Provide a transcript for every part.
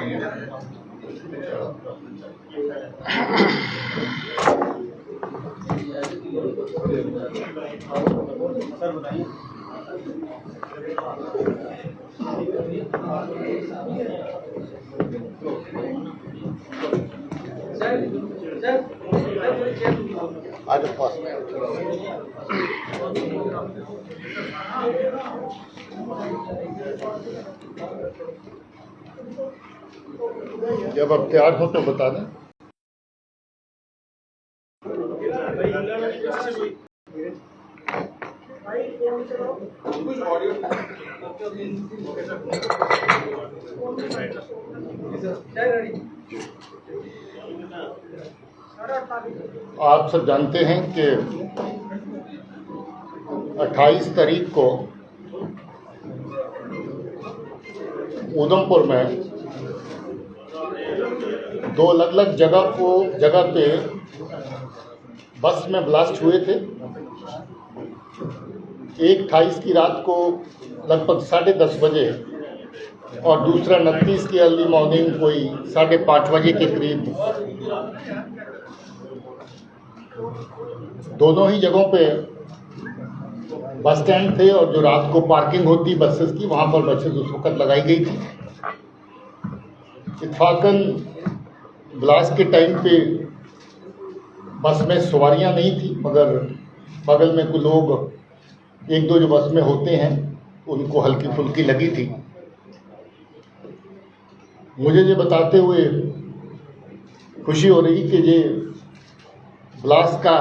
आज पास में जब आप तैयार हो तो बता दें। आप सब जानते हैं कि 28 तारीख को उधमपुर में दो अलग अलग जगह पे बस में ब्लास्ट हुए थे। एक 28 की रात को लगभग 10:30 बजे और दूसरा 29 की अर्ली मॉर्निंग कोई 5:30 बजे के करीब। दोनों ही जगहों पे बस स्टैंड थे और जो रात को पार्किंग होती बसेस की, वहाँ पर बसेस उस वक्त लगाई गई थी। इत्फाकन ब्लास्ट के टाइम पे बस में सवारियां नहीं थी, मगर बगल में कुछ लोग एक दो जो बस में होते हैं उनको हल्की फुल्की लगी थी। मुझे ये बताते हुए खुशी हो रही कि ये ब्लास्ट का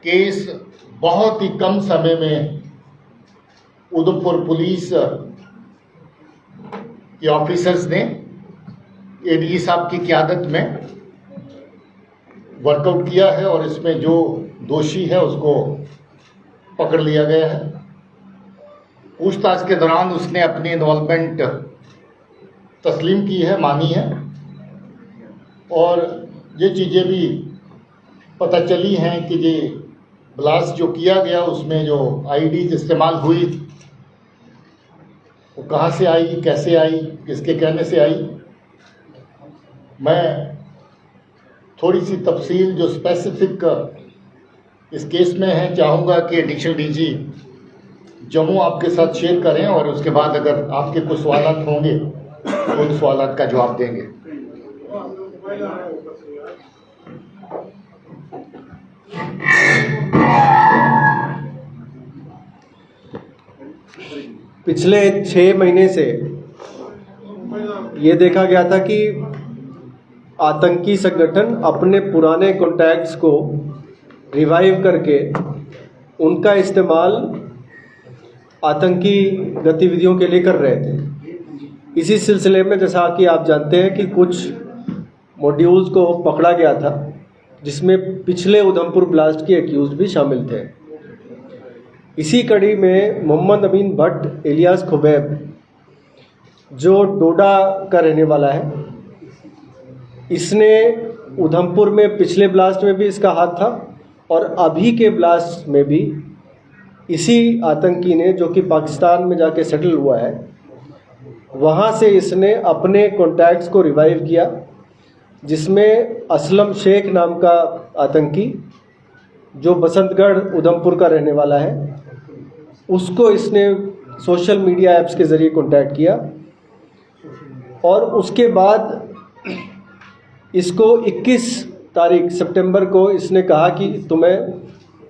केस बहुत ही कम समय में उधमपुर पुलिस के ऑफिसर्स ने एडीजी साहब की क़यादत में वर्कआउट किया है और इसमें जो दोषी है उसको पकड़ लिया गया है। पूछताछ के दौरान उसने अपनी इन्वॉल्वमेंट तस्लीम की है, मानी है, और ये चीज़ें भी पता चली हैं कि ये ब्लास्ट जो किया गया उसमें जो आईडीज इस्तेमाल हुई वो कहाँ से आई, कैसे आई, किसके कहने से आई। मैं थोड़ी सी तफसील जो स्पेसिफिक इस केस में है चाहूँगा कि एडिशनल डीजी जम्मू आपके साथ शेयर करें और उसके बाद अगर आपके कुछ सवाल होंगे तो उन सवाल का जवाब देंगे। पिछले 6 महीने से ये देखा गया था कि आतंकी संगठन अपने पुराने कॉन्टैक्ट्स को रिवाइव करके उनका इस्तेमाल आतंकी गतिविधियों के लिए कर रहे थे। इसी सिलसिले में जैसा कि आप जानते हैं कि कुछ मॉड्यूल्स को पकड़ा गया था जिसमें पिछले उधमपुर ब्लास्ट के एक्यूज भी शामिल थे। इसी कड़ी में मोहम्मद अमीन भट्ट इलियास खुबैब जो डोडा का रहने वाला है, इसने उधमपुर में पिछले ब्लास्ट में भी इसका हाथ था और अभी के ब्लास्ट में भी इसी आतंकी ने, जो कि पाकिस्तान में जाके सेटल हुआ है, वहाँ से इसने अपने कॉन्टैक्ट्स को रिवाइव किया, जिसमें असलम शेख नाम का आतंकी जो बसंतगढ़ उधमपुर का रहने वाला है, उसको इसने सोशल मीडिया ऐप्स के ज़रिए कॉन्टैक्ट किया और उसके बाद इसको 21 तारीख सितंबर को इसने कहा कि तुम्हें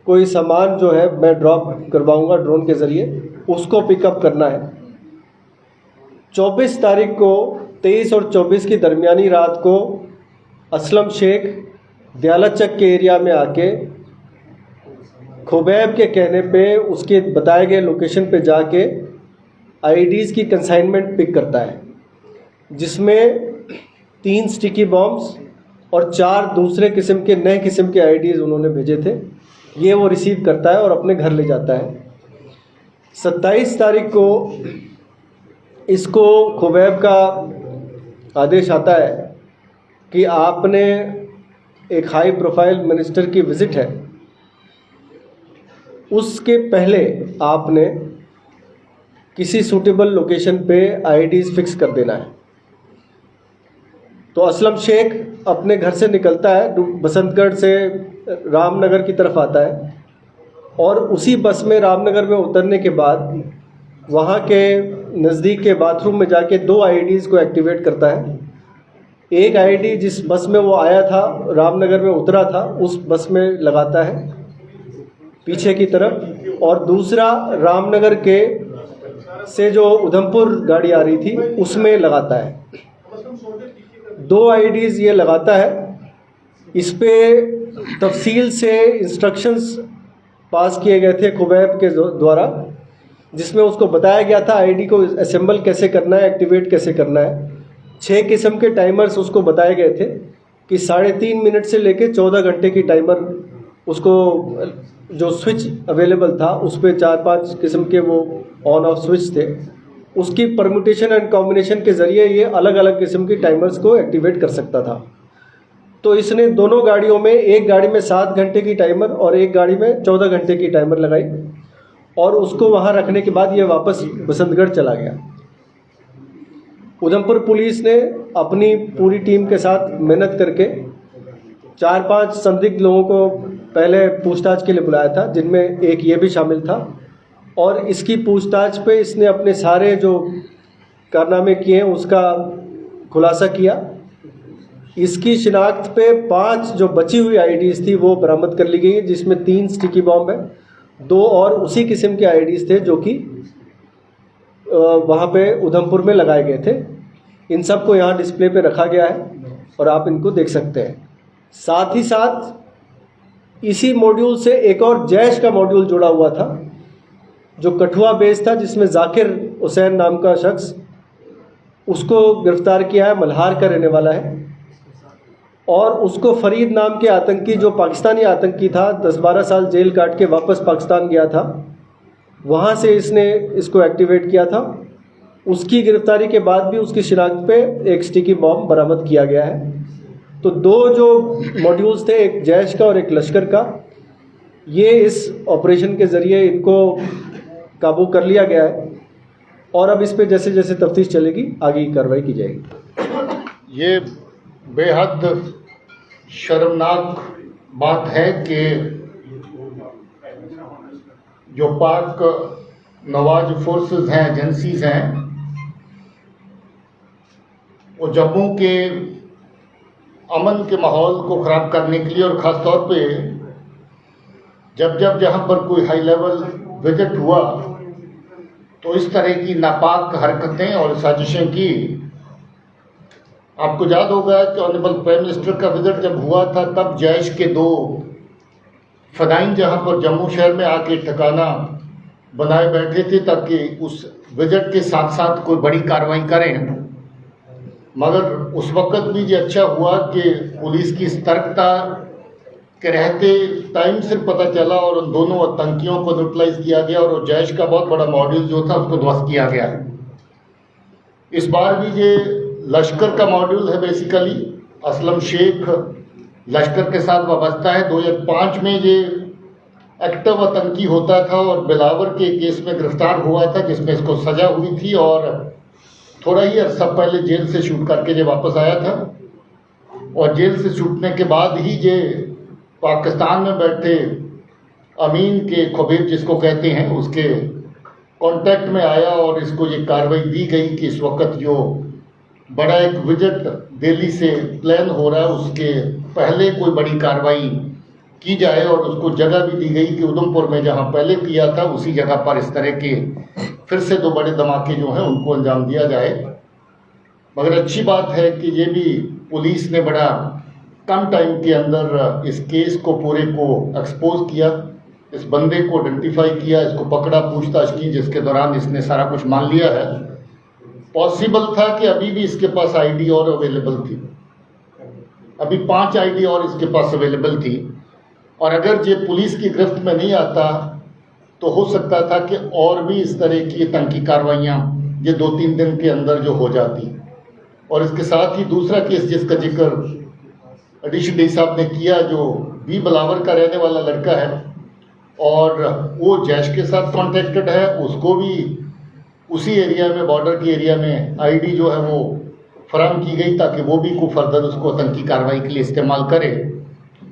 कोई सामान जो है मैं ड्रॉप करवाऊंगा ड्रोन के ज़रिए, उसको पिकअप करना है। 24 तारीख को 23 और 24 की दरमियानी रात को असलम शेख दयालचक के एरिया में आके खुबैब के कहने पे उसके बताए गए लोकेशन पे जाके आईडीज़ की कंसाइनमेंट पिक करता है, जिसमें 3 स्टिकी बॉम्ब्स और 4 दूसरे किस्म के नए किस्म के आईडीज़ उन्होंने भेजे थे। ये वो रिसीव करता है और अपने घर ले जाता है। 27 तारीख को इसको खुबैब का आदेश आता है कि आपने एक हाई प्रोफाइल मिनिस्टर की विज़िट है, उसके पहले आपने किसी सूटेबल लोकेशन पे आईडीज़ फिक्स कर देना है। तो असलम शेख अपने घर से निकलता है, बसंतगढ़ से रामनगर की तरफ आता है और उसी बस में रामनगर में उतरने के बाद वहाँ के नज़दीक के बाथरूम में जाके 2 आईडीज़ को एक्टिवेट करता है। एक आईडी जिस बस में वो आया था, रामनगर में उतरा था, उस बस में लगाता है पीछे की तरफ, और दूसरा रामनगर के से जो उधमपुर गाड़ी आ रही थी उसमें लगाता है। 2 आईडीज़ ये लगाता है। इस पे तफसील से इंस्ट्रक्शंस पास किए गए थे खुबैब के द्वारा, जिसमें उसको बताया गया था आईडी को असेंबल कैसे करना है, एक्टिवेट कैसे करना है। 6 किस्म के टाइमर्स उसको बताए गए थे कि 3.5 मिनट से लेकर 14 घंटे की टाइमर उसको, जो स्विच अवेलेबल था उस पर 4-5 किस्म के वो ऑन ऑफ स्विच थे, उसकी परम्यूटेशन एंड कॉम्बिनेशन के ज़रिए ये अलग अलग किस्म की टाइमर्स को एक्टिवेट कर सकता था। तो इसने दोनों गाड़ियों में, एक गाड़ी में 7 घंटे की टाइमर और एक गाड़ी में 14 घंटे की टाइमर लगाई और उसको वहाँ रखने के बाद ये वापस बसंतगढ़ चला गया। उधमपुर पुलिस ने अपनी पूरी टीम के साथ मेहनत करके 4-5 संदिग्ध लोगों को पहले पूछताछ के लिए बुलाया था, जिनमें एक ये भी शामिल था, और इसकी पूछताछ पे इसने अपने सारे जो कारनामे किए हैं उसका खुलासा किया। इसकी शिनाख्त पे 5 जो बची हुई आईडीज़ थी वो बरामद कर ली गई है, जिसमें 3 स्टिकी बॉम्ब है, 2 और उसी किस्म के आईडीज़ थे जो कि वहाँ पे उधमपुर में लगाए गए थे। इन सब को यहाँ डिस्प्ले पे रखा गया है और आप इनको देख सकते हैं। साथ ही साथ इसी मॉड्यूल से एक और जैश का मॉड्यूल जुड़ा हुआ था जो कठुआ बेस था, जिसमें जाकिर हुसैन नाम का शख्स, उसको गिरफ्तार किया है, मल्हार का रहने वाला है। और उसको फरीद नाम के आतंकी, जो पाकिस्तानी आतंकी था, 10-12 साल जेल काट के वापस पाकिस्तान गया था, वहाँ से इसने इसको एक्टिवेट किया था। उसकी गिरफ्तारी के बाद भी उसकी शिनाख्त पे एक स्टिकी बॉम्ब बरामद किया गया है। तो 2 जो मॉड्यूल्स थे, एक जैश का और एक लश्कर का, ये इस ऑपरेशन के ज़रिए इनको काबू कर लिया गया है और अब इस पे जैसे जैसे तफ्तीश चलेगी आगे की कार्रवाई की जाएगी। ये बेहद शर्मनाक बात है कि जो पाक नवाज फोर्सेस हैं, एजेंसीज हैं, वो जम्मू के अमन के माहौल को ख़राब करने के लिए, और ख़ास तौर पे जब जहाँ पर कोई हाई लेवल विजिट हुआ तो इस तरह की नापाक हरकतें और साजिशें की। आपको याद होगा कि ऑनरेबल प्राइम मिनिस्टर का विजिट जब हुआ था तब जैश के 2 फदाइन जहाँ पर जम्मू शहर में आके ठिकाना बनाए बैठे थे ताकि उस विजिट के साथ साथ कोई बड़ी कार्रवाई करें। मगर उस वक़्त भी ये अच्छा हुआ कि पुलिस की सतर्कता के रहते टाइम से पता चला और उन दोनों आतंकियों को न्यूट्रलाइज किया गया और जैश का बहुत बड़ा मॉड्यूल जो था उसको ध्वस्त किया गया। इस बार भी ये लश्कर का मॉड्यूल है, बेसिकली असलम शेख लश्कर के साथ वाबस्ता है। 2005 में ये एक्टिव आतंकी होता था और बिलावर के केस में गिरफ्तार हुआ था, जिसमें इसको सजा हुई थी और थोड़ा ही अर्सा पहले जेल से छूट करके ये वापस आया था। और जेल से छूटने के बाद ही ये पाकिस्तान में बैठे अमीन के खुबैब जिसको कहते हैं उसके कांटेक्ट में आया और इसको ये कार्रवाई दी गई कि इस वक्त जो बड़ा एक विजिट दिल्ली से प्लान हो रहा है उसके पहले कोई बड़ी कार्रवाई की जाए, और उसको जगह भी दी गई कि उधमपुर में जहां पहले किया था उसी जगह पर इस तरह के फिर से 2 बड़े धमाके जो हैं उनको अंजाम दिया जाए। मगर अच्छी बात है कि ये भी पुलिस ने बड़ा कम टाइम के अंदर इस केस को पूरे को एक्सपोज किया, इस बंदे को आइडेंटिफाई किया, इसको पकड़ा, पूछताछ की, जिसके दौरान इसने सारा कुछ मान लिया है। पॉसिबल था कि अभी भी इसके पास आईडी और अवेलेबल थी, अभी 5 आईडी और इसके पास अवेलेबल थी, और अगर ये पुलिस की गिरफ्त में नहीं आता तो हो सकता था कि और भी इस तरह की तंकी कार्रवाइयाँ ये 2-3 दिन के अंदर जो हो जाती। और इसके साथ ही दूसरा केस जिसका जिक्र एडिशन डी साहब ने किया, जो बी बिलावर का रहने वाला लड़का है और वो जैश के साथ कॉन्टेक्टेड है, उसको भी उसी एरिया में, बॉर्डर के एरिया में आईडी जो है वो फराहम की गई ताकि वो भी को फर्दर उसको आतंकी कार्रवाई के लिए इस्तेमाल करे।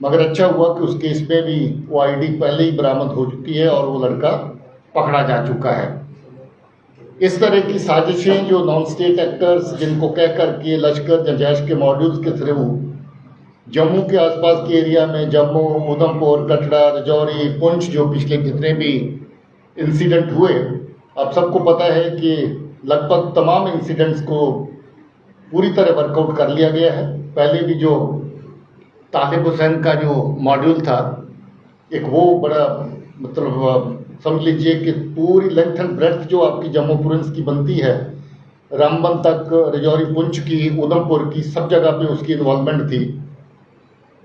मगर अच्छा हुआ कि उस केस में भी वो आईडी पहले ही बरामद हो चुकी है और वो लड़का पकड़ा जा चुका है। इस तरह की साजिशें जो नॉन स्टेट एक्टर्स जिनको कह कर के लश्कर या जैश के मॉड्यूल्स के थ्रू जम्मू के आसपास के एरिया में जम्मू, उधमपुर, कटरा, राजौरी, पुंछ जो पिछले जितने भी इंसिडेंट हुए, आप सबको पता है कि लगभग तमाम इंसिडेंट्स को पूरी तरह वर्कआउट कर लिया गया है। पहले भी जो तालिब हुसैन का जो मॉड्यूल था, एक वो बड़ा मतलब समझ लीजिए कि पूरी लेंथ एंड ब्रेड्थ जो आपकी जम्मू प्रोविंस की बनती है, रामबन तक, राजौरी, पुंछ की, उधमपुर की, सब जगह पे उसकी इन्वॉल्वमेंट थी।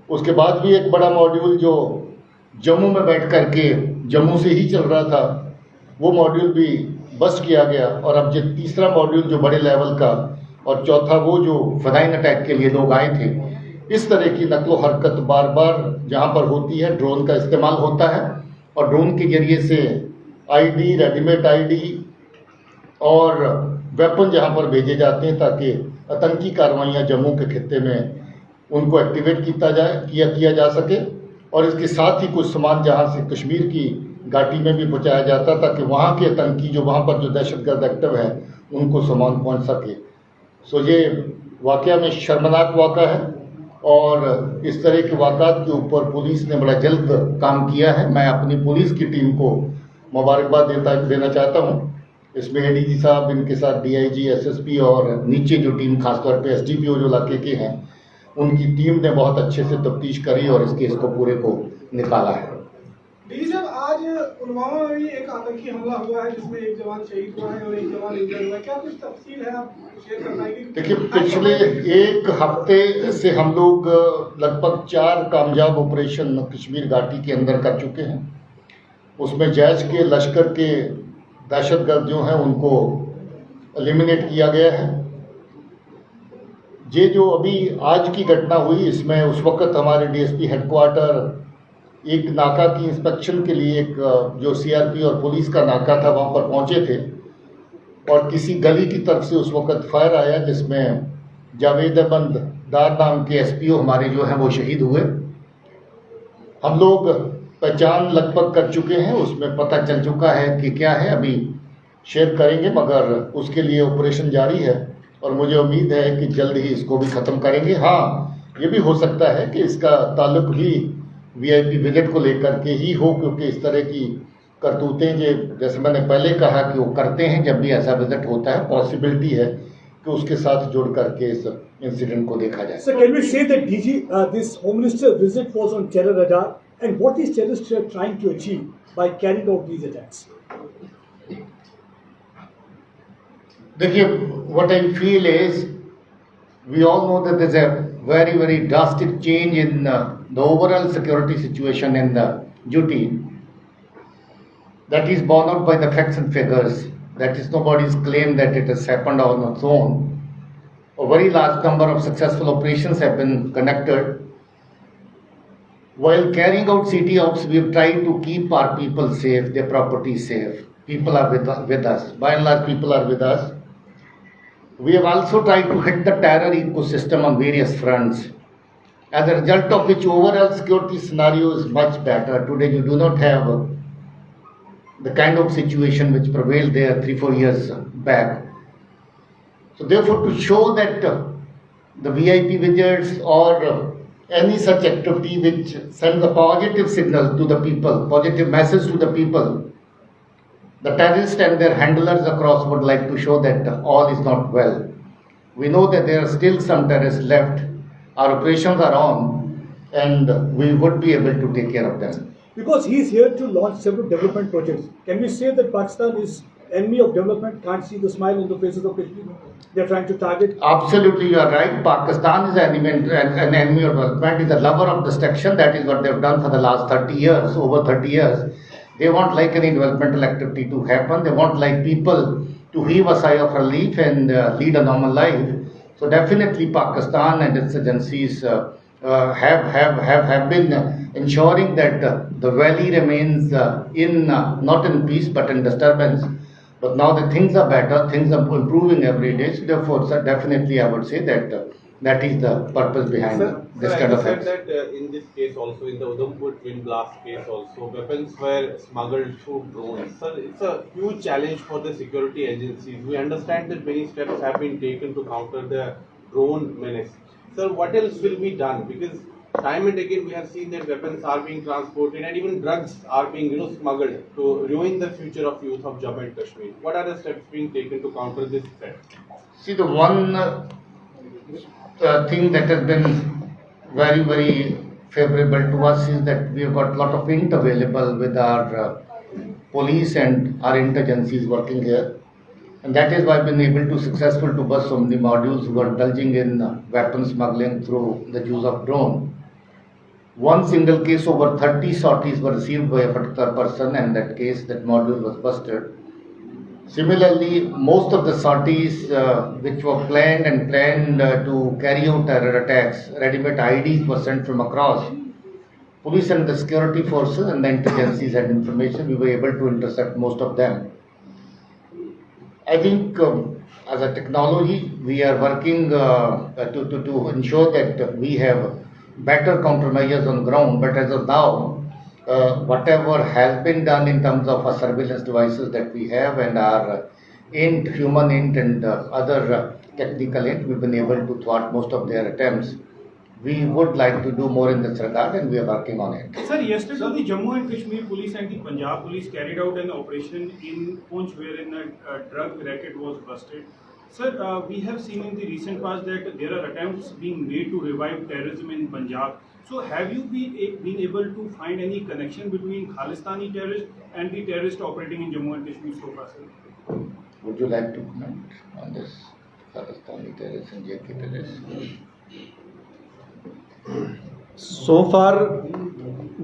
उसके बाद भी एक बड़ा मॉड्यूल जो जम्मू में बैठ कर के जम्मू से ही चल रहा था, वो मॉड्यूल भी बस्ट किया गया। और अब जो तीसरा मॉड्यूल जो बड़े लेवल का, और चौथा वो जो फदाइन अटैक के लिए लोग आए थे। इस तरह की नकलो हरकत बार बार जहाँ पर होती है, ड्रोन का इस्तेमाल होता है और ड्रोन के जरिए से आईडी, रेडीमेड आईडी और वेपन जहाँ पर भेजे जाते हैं ताकि आतंकी कार्रवाइयाँ जम्मू के खित्ते में उनको एक्टिवेट किया जा सके। और इसके साथ ही कुछ सामान जहाँ से कश्मीर की घाटी में भी पहुँचाया जाता ताकि वहाँ के आतंकी जो वहाँ पर जो दहशतगर्द एक्टिव है उनको सामान पहुँच सके। सो ये वाक़या में शर्मनाक वाक़ा है और इस तरह के वाक़ात के ऊपर पुलिस ने बड़ा जल्द काम किया है। मैं अपनी पुलिस की टीम को मुबारकबाद देना चाहता हूँ। इसमें एडीजी साहब, इनके साथ डीआईजी, एसएसपी और नीचे जो टीम खासतौर पे एसडीपीओ जो इलाके के हैं, उनकी टीम ने बहुत अच्छे से तफ्तीश करी और इस केस को पूरे को निकाला है। डीजी साहब, आज पुलवामा में भी एक आतंकी हमला हुआ है जिसमें एक जवान शहीद हुआ है और एक जवान इंजर्ड हुआ है, क्या कुछ तफसील है आप शेयर कर पाएंगे? देखिए, पिछले एक हफ्ते से हम लोग लगभग 4 कामयाब ऑपरेशन कश्मीर घाटी के अंदर कर चुके हैं। उसमें जैश के, लश्कर के दहशतगर्द जो हैं उनको एलिमिनेट किया गया है। ये जो अभी आज की घटना हुई, इसमें उस वक्त हमारे डीएसपी हेडक्वार्टर एक नाका की इंस्पेक्शन के लिए, एक जो सीआरपी और पुलिस का नाका था वहाँ पर पहुँचे थे और किसी गली की तरफ से उस वक्त फायर आया जिसमें जावेद अहमद डार नाम के एसपीओ हमारे जो हैं वो शहीद हुए। हम लोग पहचान लगभग कर चुके हैं, उसमें पता चल चुका है कि क्या है, अभी शेयर करेंगे, मगर उसके लिए ऑपरेशन जारी है और मुझे उम्मीद है कि जल्द ही इसको भी ख़त्म करेंगे। हाँ, ये भी हो सकता है कि इसका ताल्लुक भी वीआईपी विजिट को लेकर के ही हो, क्योंकि इस तरह की करतूतें जैसे मैंने पहले कहा कि वो करते हैं जब भी ऐसा विजिट होता है, पॉसिबिलिटी है कि उसके साथ जुड़ करके इस इंसिडेंट को देखा जाए। So can we say that DG, this Home Minister visit was on terror radar, and what is terrorists trying to achieve by carrying out these attacks? देखिए, what I feel is we all know that there's a very, very drastic change in the overall security situation in the UT. That is borne out by the facts and figures. That is nobody's claim that it has happened on its own. A very large number of successful operations have been conducted. While carrying out CT ops, we have tried to keep our people safe, their property safe. People are with us. By and large, people are with us. We have also tried to hit the terror ecosystem on various fronts. As a result of which, overall security scenario is much better. Today, you do not have the kind of situation which prevailed there 3-4 years back. So therefore, to show that the VIP visits or any such activity which sends a positive signal to the people, positive message to the people, the terrorists and their handlers across would like to show that all is not well. We know that there are still some terrorists left. Our operations are on and we would be able to take care of them. Because he is here to launch several development projects, can we say that Pakistan is enemy of development, can't see the smile on the faces of Kashmir? They are trying to target. Absolutely, you are right. Pakistan is an enemy of development, is a lover of destruction. That is what they have done for the last 30 years, over 30 years. They want like any developmental activity to happen. They want like people to heave a sigh of relief and lead a normal life. So definitely Pakistan and its agencies have been ensuring that the valley remains not in peace but in disturbance. But now the things are better, things are improving every day. So therefore, sir, definitely I would say that that is the purpose behind this kind of said acts. that in this case also, in the Uधमप twin blast case also, weapons were smuggled through drones. Sir, it's a huge challenge for the security agencies. We understand that many steps have been taken to counter the drone menace. Sir, what else will be done? Because time and again we have seen that weapons are being transported and even drugs are being smuggled to ruin the future of youth of Jammu and Kashmir. What are the steps being taken to counter this threat? See, the one thing that has been very, very favorable to us is that we have got a lot of int available with our police and our intelligence working here. And that is why I've been able to successful to bust so many modules who are indulging in weapon smuggling through the use of drone. One single case, over 30 sorties were received by a particular person, and that case, that module was busted. Similarly, most of the sorties which were planned to carry out terror attacks, ready-made IDs were sent from across. Police and the security forces and the intelligence had information. We were able to intercept most of them. I think as a technology, we are working to ensure that we have better countermeasures on ground. But as of now, whatever has been done in terms of our surveillance devices that we have and our human int and other technical int, we've been able to thwart most of their attempts. We would like to do more in this regard and we are working on it. Sir, yesterday the Jammu and Kashmir police and the Punjab police carried out an operation in Poonch wherein a drug racket was busted. Sir, we have seen in the recent past that there are attempts being made to revive terrorism in Punjab. So have you been able to find any connection between Khalistani terrorists and the terrorists operating in Jammu and Kashmir so far, sir? Would you like to comment on this Khalistani terrorists and JK terrorists? So far,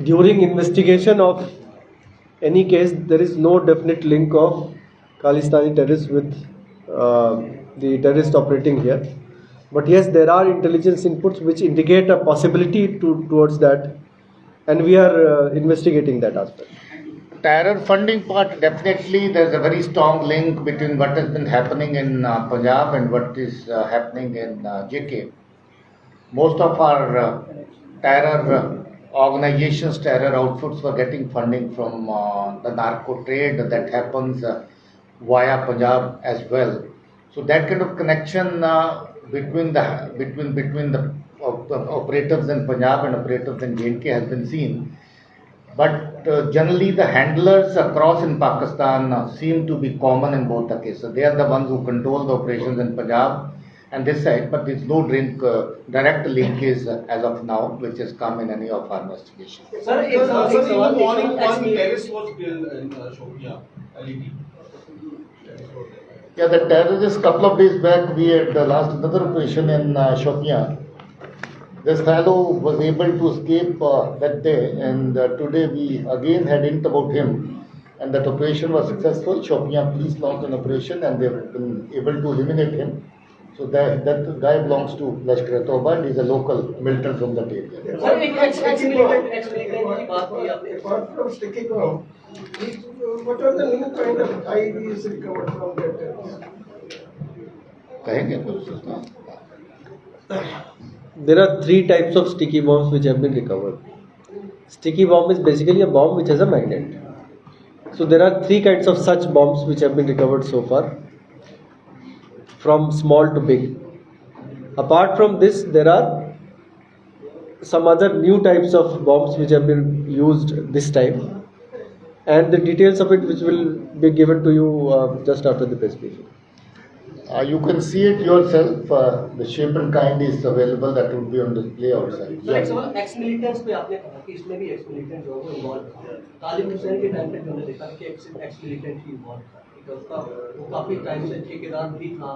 during investigation of any case, there is no definite link of Khalistani terrorists with the terrorist operating here. But yes, there are intelligence inputs which indicate a possibility towards that, and we are investigating that aspect. Terror funding part, definitely there's a very strong link between what has been happening in Punjab and what is happening in JK. Most of our terror organizations, terror outfits were getting funding from the narco trade that happens via Punjab as well. So that kind of connection between the operatives in Punjab and operatives in J&K has been seen. But generally the handlers across in Pakistan seem to be common in both the cases. They are the ones who control the operations in Punjab and this side, but there is no direct linkage as of now, which has come in any of our investigations. Sir, in the morning, one terrorist was killed in Shopia, LED. Yeah, the terrorists, couple of days back, we had last another operation in Shopia. This fellow was able to escape that day, and today we again had int about him, and that operation was successful. Shopia police launched an operation, and they've been able to eliminate him. So that guy belongs to Lashkar-e-Toba and is a local militant from that area. Sir, ex-militant की बात की आपने. Apart from sticky bomb, what are the new kind of IEDs recovered from that terrorist? कहेंगे कुछ उसमें? There are three types of sticky bombs which have been recovered. Sticky bomb is basically a bomb which has a magnet. So there are three kinds of such bombs which have been recovered so far, from small to big. Apart from this, there are some other new types of bombs which have been used this time, and the details of it which will be given to you just after the press briefing. You can see it yourself. The shape and kind is available. That would be on display outside. Sir ex-militants पे आपने कहा कि इसमें भी ex-militant जो है involved था. तालिब हुसैन के टाइम पे हमने देखा कि ex-militant ही involved था. उसका वो काफी टाइम से ठेकेदार भी था.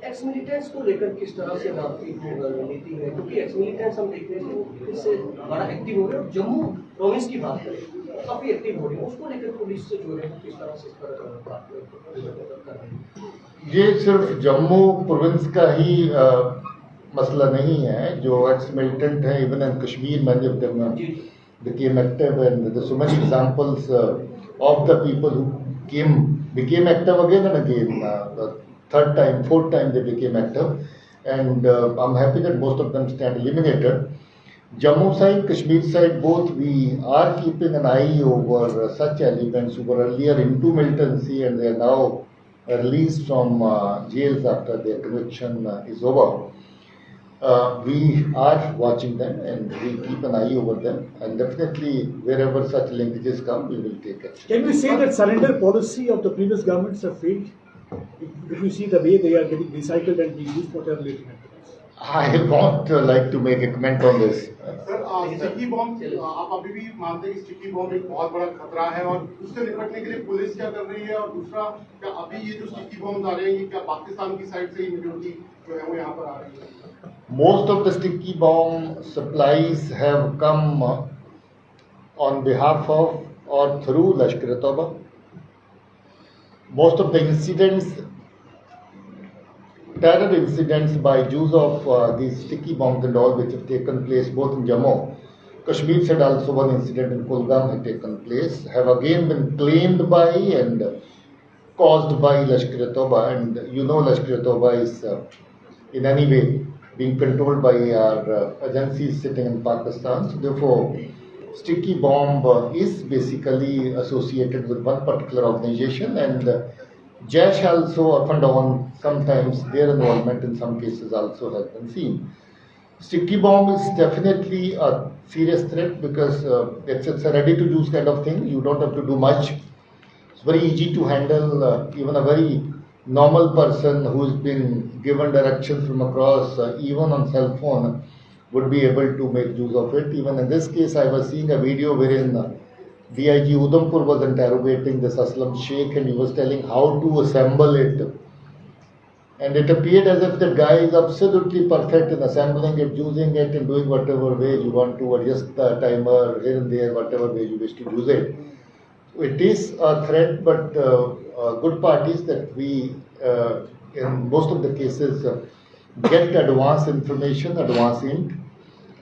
ex-militants को लेकर किस तरह से आपकी रणनीति है, क्योंकि ex-militants हम देख रहे हैं कि इससे बड़ा एक्टिव हो रहे हैं. जम्मू प्रोविंस की बात करें काफी एक्टिव हो रही है, उसको लेकर पुलिस से जो है किस तरह से इस पर बात कर रहे हैं. ये सिर्फ जम्मू प्रोविंस का ही मसला नहीं है. जो एक्स मिलिटेंट है, even in Kashmir, many of them became active, and there's so many examples of the people who came became active again and again. The third time, fourth time they became active, and I'm happy that most of them stand eliminated. Jammu side, Kashmir side, both we are keeping an eye over such elements who were earlier into militancy and they are now released from jails after their conviction is over. We are watching them and we keep an eye over them, and definitely wherever such linkages come, we will take action. Can we say that surrender policy of the previous governments have failed? If you see the way they are getting recycled and being used for terror-related activities. I won't like to make a comment on this. Sir sticky bomb आप अभी भी मानते हैं कि sticky bomb एक बहुत बड़ा खतरा है और उससे निपटने के लिए पुलिस क्या कर रही है, और दूसरा क्या अभी ये जो स्टिकी बॉम्ब आ रहे हैं ये क्या पाकिस्तान की साइड से ही मेजोरिटी जो है वो यहाँ पर आ रही है? Most of the sticky bomb supplies have come on behalf of or through Lashkar-e-Taiba. Most of the incidents, terror incidents by use of these sticky bombs and all which have taken place both in Jammu, Kashmir said also one incident in Kulgam had taken place, have again been claimed by and caused by Lashkar-e-Taiba, and you know Lashkar-e-Taiba is in any way being controlled by our agencies sitting in Pakistan. So therefore, sticky bomb is basically associated with one particular organization, and Jaish also up and down, sometimes their involvement in some cases also has been seen. Sticky bomb is definitely a serious threat because it's a ready-to-use kind of thing. You don't have to do much. It's very easy to handle. Even a very normal person who's been given directions from across, even on cell phone, would be able to make use of it. Even in this case, I was seeing a video wherein DIG Udhump was interrogating this Aslam Sheikh and he was telling how to assemble it. And it appeared as if the guy is absolutely perfect in assembling it, using it and doing whatever way you want to adjust the timer here and there, whatever way you wish to use it. It is a threat, but good part is that we, in most of the cases, get advance information, advance int.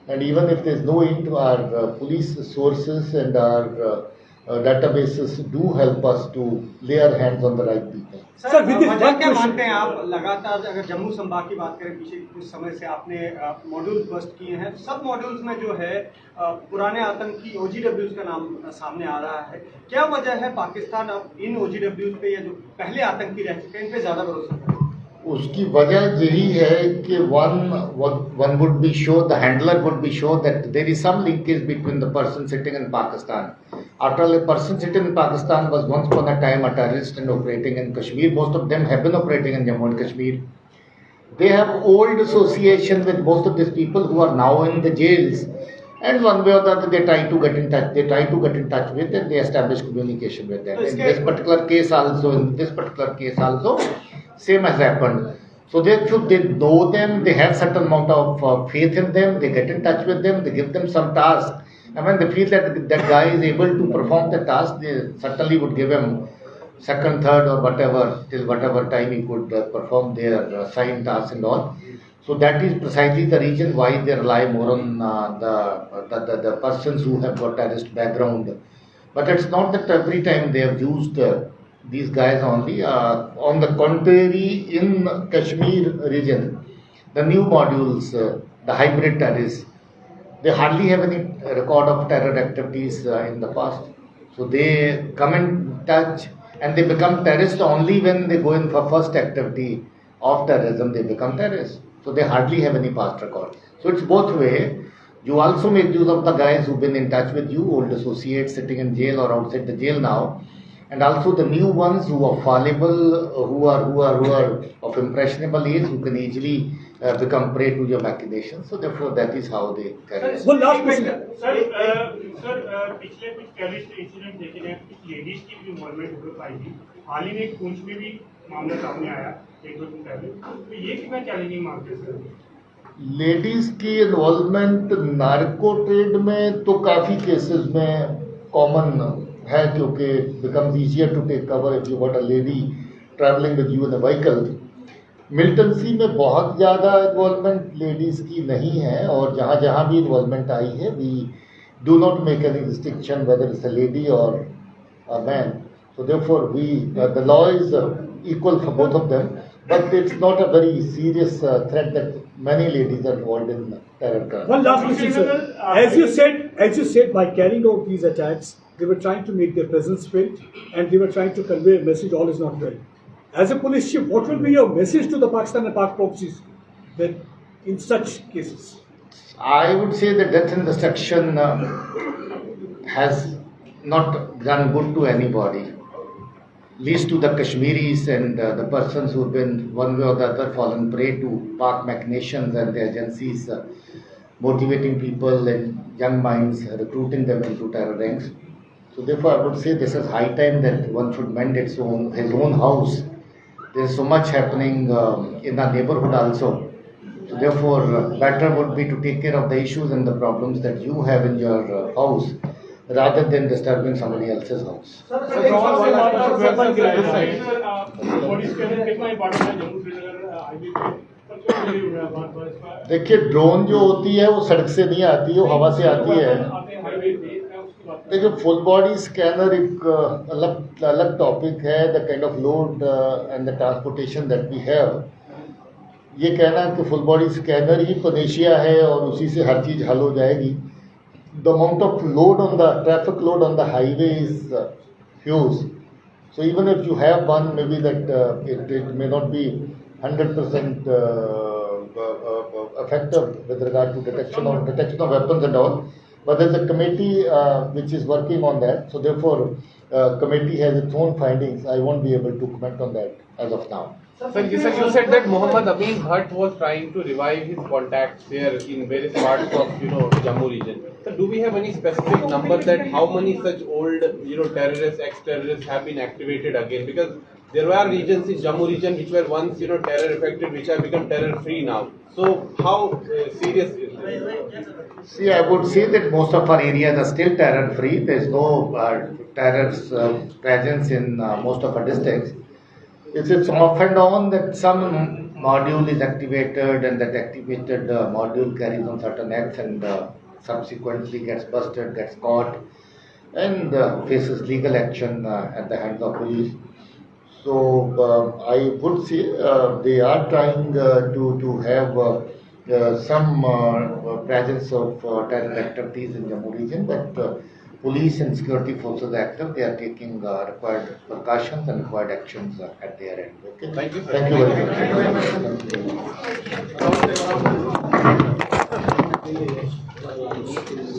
And even if there is no int, our police sources and our databases do help us to lay our hands on the right people. Sir वजह क्या मानते हैं आप? लगातार अगर जम्मू संभाग की बात करें, पीछे कुछ समय से आपने मॉड्यूल बस्ट किए हैं, सब मॉड्यूल्स में जो है पुराने आतंकी OGWs का नाम सामने आ रहा है. क्या वजह है पाकिस्तान अब इन OGWs पे या जो पहले आतंकी रह चुके हैं इन पे ज्यादा भरोसा करे? उसकी वजह यही है कि one would be sure, the handler would be sure that there is some linkage between the person sitting in Pakistan. After all, a person sitting in Pakistan was once upon a time a terrorist and operating in Kashmir. Most of them have been operating in Jammu and Kashmir. They have old association with most of these people who are now in the jails. And one way or the other, they try to get in touch. They try to get in touch with them. They establish communication with them. In this particular case also, same has happened. So they know them. They have certain amount of faith in them. They get in touch with them. They give them some task. And when they feel that that guy is able to perform the task, they certainly would give him second, third, or whatever till whatever time he could perform their assigned tasks and all. So that is precisely the reason why they rely more on the persons who have got terrorist background. But it's not that every time they have used these guys only. On the contrary, in Kashmir region, the new modules, the hybrid terrorists, they hardly have any record of terror activities in the past. So they come in touch and they become terrorists only when they go in for first activity of terrorism, they become terrorists. So they hardly have any past record. So it's both way. You also make use of the guys who've been in touch with you, old associates sitting in jail or outside the jail now, and also the new ones who are fallible, who are of impressionable age, who can easily become prey to your machinations. So therefore, that is how they carry it. One last question. Sir पिछले कुछ terrorist incident देखे गए, कुछ ladies की भी involvement हो पाई थी. हाल ही में एक पूंछ में भी मामला सामने आया एक दो दिन पहले. तो ये कितना चैलेंजिंग मानते हैं सर? लेडीज की इन्वॉल्वमेंट नार्को ट्रेड में तो काफ़ी केसेस में कॉमन है, क्योंकि becomes easier to take cover if you got a lady travelling with you in a vehicle. Militancy में बहुत ज़्यादा इन्वॉल्वमेंट लेडीज़ की नहीं है, और जहाँ जहाँ भी इन्वॉल्वमेंट आई है we do not make any distinction whether it's a lady or a man. So therefore, the law is equal for both of them, but it's not a very serious threat that many ladies are involved in terror crimes. One last question, sir. As you said, by carrying out these attacks, they were trying to make their presence felt, and they were trying to convey a message: all is not well. As a police chief, what will be your message to the Pakistan and Pak proxies that in such cases? I would say that death and destruction has not done good to anybody, least to the Kashmiris and the persons who have been one way or the other fallen prey to Pak machinations and the agencies motivating people and young minds, recruiting them into terror ranks. So therefore, I would say this is high time that one should mend his own house. There is so much happening in our neighborhood also. So therefore, better would be to take care of the issues and the problems that you have in your house, rather than disturbing somebody else's house. देखिए, drone जो होती है वो सड़क से नहीं आती है, वो हवा से आती है. देखिए, फुल बॉडी स्कैनर एक अलग टॉपिक है. The kind of load and the transportation that we have, ये कहना कि फुल बॉडी स्कैनर ही पनेशिया है और उसी से हर चीज़ हल हो जाएगी. The amount of load on the traffic load on the highway is huge. So even if you have one, maybe that it may not be 100% effective with regard to detection of weapons and all. But there's a committee which is working on that. So therefore, committee has its own findings. I won't be able to comment on that as of now. Sir, you said that Mohammad Amin Bhatt was trying to revive his contacts here in various parts of Jammu region. So do we have any specific number that how many such old terrorists, ex-terrorists have been activated again? Because there were regions in Jammu region which were once terror affected, which have become terror free now. So how serious is this? See, I would say that most of our areas are still terror free. There is no terror presence in most of our districts. It's off and on that some module is activated, and that activated module carries on certain acts and subsequently gets busted, gets caught, and faces legal action at the hands of police. So I would say they are trying to have some presence of terror activities in Jammu region, but police and security forces are active. They are taking required precautions and required actions at their end. Okay. Thank you, sir. Thank you very much.